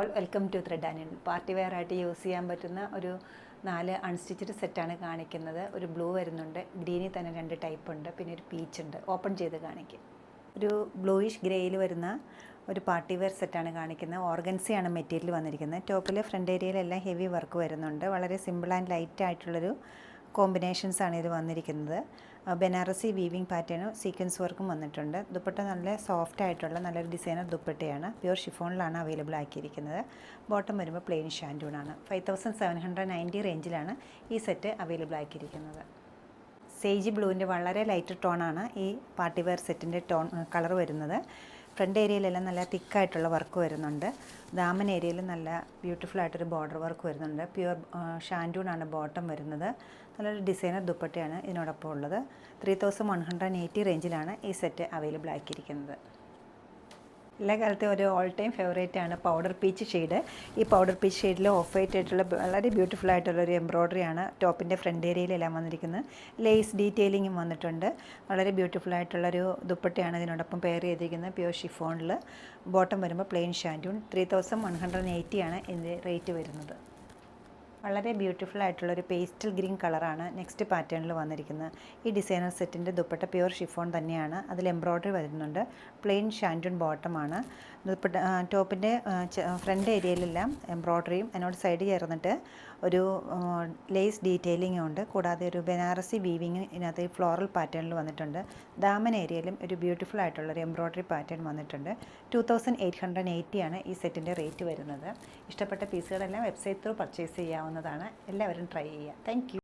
Welcome to thread and needle. Party wear ആയിട്ട് use ചെയ്യാൻ പറ്റുന്ന ഒരു 4 അൺസ്റ്റിച്ചഡ് സെറ്റാണ് കാണിക്കുന്നത്. ഒരു ബ്ലൂ വരുന്നുണ്ട്, ഗ്രീനിൽ തന്നെ 2 ടൈപ്പ് ഉണ്ട്, പിന്നെ ഒരു പീച്ച് ഉണ്ട്. ഓപ്പൺ ചെയ്ത് കാണിക്കും. ഒരു ബ്ലൂയിഷ് ഗ്രേയിൽ വരുന്ന ഒരു പാർട്ടി വെയർ സെറ്റാണ് കാണിക്കുന്നത്. ഓർഗൻസിയാണ് മെറ്റീരിയൽ വന്നിരിക്കുന്നത്. ടോപ്പിൽ ഫ്രണ്ട് ഏരിയയിലെല്ലാം ഹെവി വർക്ക് വരുന്നുണ്ട്. വളരെ സിമ്പിൾ ആൻഡ് ലൈറ്റ് ആയിട്ടുള്ളൊരു കോമ്പിനേഷൻസാണ് ഇത് വന്നിരിക്കുന്നത്. ബനാറസി വീവിങ് പാറ്റേണും സീക്വൻസ് വർക്കും വന്നിട്ടുണ്ട്. ദുപ്പട്ട നല്ല സോഫ്റ്റ് ആയിട്ടുള്ള നല്ലൊരു ഡിസൈനർ ദുപ്പട്ടയാണ്. പ്യൂർ ഷിഫോണിലാണ് അവൈലബിൾ ആക്കിയിരിക്കുന്നത്. ബോട്ടം വരുമ്പോൾ പ്ലെയിൻ ഷാൻറ്റൂണാണ്. 5790 റേഞ്ചിലാണ് ഈ സെറ്റ് അവൈലബിൾ ആക്കിയിരിക്കുന്നത്. സേജ് ബ്ലൂവിൻ്റെ വളരെ ലൈറ്റ് ടോണാണ് ഈ പാർട്ടി വെയർ സെറ്റിൻ്റെ കളർ വരുന്നത്. ഫ്രണ്ട് ഏരിയയിലെല്ലാം നല്ല തിക്കായിട്ടുള്ള വർക്ക് വരുന്നുണ്ട്. ദാമൻ ഏരിയയിൽ നല്ല ബ്യൂട്ടിഫുൾ ആയിട്ടൊരു ബോർഡർ വർക്ക് വരുന്നുണ്ട്. പ്യുവർ ഷാൻറ്റൂണാണ് ബോട്ടം വരുന്നത്. നല്ലൊരു ഡിസൈനർ ദുപ്പട്ടയാണ് ഇതിനോടൊപ്പം ഉള്ളത്. 3180 റേഞ്ചിലാണ് ഈ സെറ്റ് അവൈലബിൾ ആക്കിയിരിക്കുന്നത്. എല്ലാ കാലത്തെയും ഒരു ഓൾ ടൈം ഫേവറേറ്റ് ആണ് പൗഡർ പീച്ച് ഷെയ്ഡ്. ഈ പൗഡർ പീച്ച് ഷെയ്ഡിൽ ഓഫ് വൈറ്റ് ആയിട്ടുള്ള വളരെ ബ്യൂട്ടിഫുൾ ആയിട്ടുള്ളൊരു എംബ്രോയ്ഡറിയാണ് ടോപ്പിൻ്റെ ഫ്രണ്ട് ഏരിയയിലെല്ലാം വന്നിരിക്കുന്നത്. ലേസ് ഡീറ്റെയിലിങ്ങും വന്നിട്ടുണ്ട്. വളരെ ബ്യൂട്ടിഫുൾ ആയിട്ടുള്ളൊരു ദുപ്പട്ടയാണ് ഇതിനോടൊപ്പം പെയർ ചെയ്തിരിക്കുന്നത്. പ്യൂർ ഷിഫോണിൽ ബോട്ടം വരുമ്പോൾ പ്ലെയിൻ ഷാൻറ്റൂൺ. 3180 ആണ് ഇതിൻ്റെ റേറ്റ് വരുന്നത്. വളരെ ബ്യൂട്ടിഫുൾ ആയിട്ടുള്ളൊരു പേസ്റ്റൽ ഗ്രീൻ കളറാണ് നെക്സ്റ്റ് പാറ്റേണിൽ വന്നിരിക്കുന്നത്. ഈ ഡിസൈനർ സെറ്റിൻ്റെ ദുപ്പട്ട പ്യുവർ ഷിഫോൺ തന്നെയാണ്. അതിൽ എംബ്രോയ്ഡറി വരുന്നുണ്ട്. പ്ലെയിൻ ഷാൻറ്റൂൺ ബോട്ടമാണ്. ദുപ്പട്ട ടോപ്പിൻ്റെ ഫ്രണ്ട് ഏരിയയിലെല്ലാം എംബ്രോയ്ഡറിയും അതിനോട് സൈഡ് ചേർന്നിട്ട് ഒരു ലേസ് ഡീറ്റെയിലിങ്ങും ഉണ്ട്. കൂടാതെ ഒരു ബനാറസി വീവിങ് ഇതിനകത്ത് ഫ്ലോറൽ പാറ്റേണിൽ വന്നിട്ടുണ്ട്. ദാമൻ ഏരിയയിലും ഒരു ബ്യൂട്ടിഫുൾ ആയിട്ടുള്ളൊരു എംബ്രോയ്ഡറി പാറ്റേൺ വന്നിട്ടുണ്ട്. 2880 ആണ് ഈ സെറ്റിൻ്റെ റേറ്റ് വരുന്നത്. ഇഷ്ടപ്പെട്ട പീസുകളെല്ലാം വെബ്സൈറ്റ് ത്രൂ പർച്ചേസ് ചെയ്യാവുന്നതാണ്. എല്ലാവരും ട്രൈ ചെയ്യുക. Thank you.